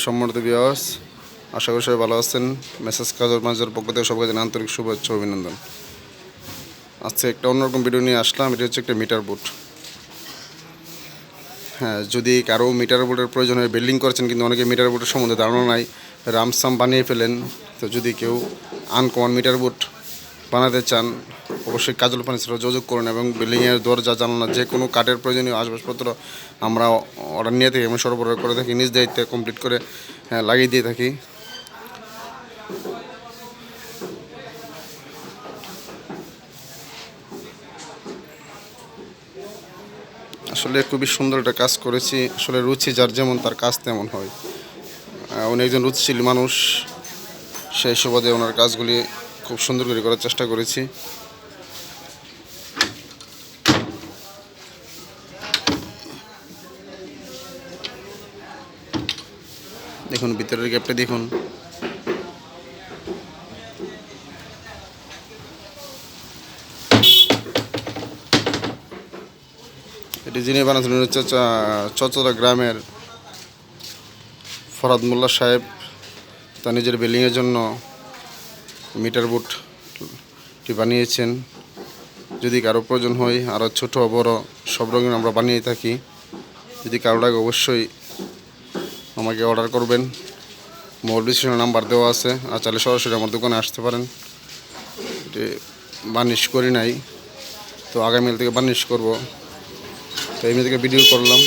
সম্মানিত ভিউয়ার্স, আশা করি সবাই ভালো আছেন। মেসেজ কাজের মাঝের পক্ষ থেকে সবাইকে আন্তরিক শুভেচ্ছা অভিনন্দন। আজকে একটা অন্যরকম ভিডিও নিয়ে আসলাম। এটা হচ্ছে একটা মিটার বোর্ড। হ্যাঁ, যদি কারো মিটার বোর্ডের প্রয়োজন হয়, বিল্ডিং করেছেন কিন্তু অনেকে মিটার বোর্ডের সম্বন্ধে ধারণা নাই, রামসাম বানিয়ে ফেলেন। তো যদি কেউ আনকমন মিটার বোর্ড বানাতে চান, অবশ্যই কাজল ফার্নিচারে যোগাযোগ করুন এবং বিল্ডিংয়ের দরজা জানালা যে কোনো কাঠের প্রয়োজনীয় আসবাবপত্র আমরা অর্ডার নিয়ে থাকি এবং সরবরাহ করে থাকি, নিজ দায়িত্বে কমপ্লিট করে লাগিয়ে দিয়ে থাকি। আসলে খুবই সুন্দর একটা কাজ করেছি। আসলে রুচি যার যেমন তার কাজ তেমন হয়। উনি একজন রুচিশীল মানুষ, সেই সুবাদে ওনার কাজগুলি খুব সুন্দর করে করার চেষ্টা করেছি। দেখুন ভিতরের গ্যাপটা দেখুন। এটি যিনি বানাচ্ছেন হচ্ছে চচরা গ্রামের ফরহাদ মোল্লা সাহেব। তার নিজের বিল্ডিংয়ের জন্য মিটার বোর্ডটি বানিয়েছেন। যদি কারো প্রয়োজন হয়, আরও ছোটো বড় সব রকমের আমরা বানিয়ে থাকি। যদি কারো লাগে অবশ্যই আমাকে অর্ডার করবেন। মোবাইল ডিসক্রিপশনে নাম্বার দেওয়া আছে, আর চাইলে সরাসরি আমার দোকানে আসতে পারেন। এটি বার্নিশ করি নাই, তো আগামীকাল থেকে বার্নিশ করব। তো এমনি থেকে ভিডিও করলাম।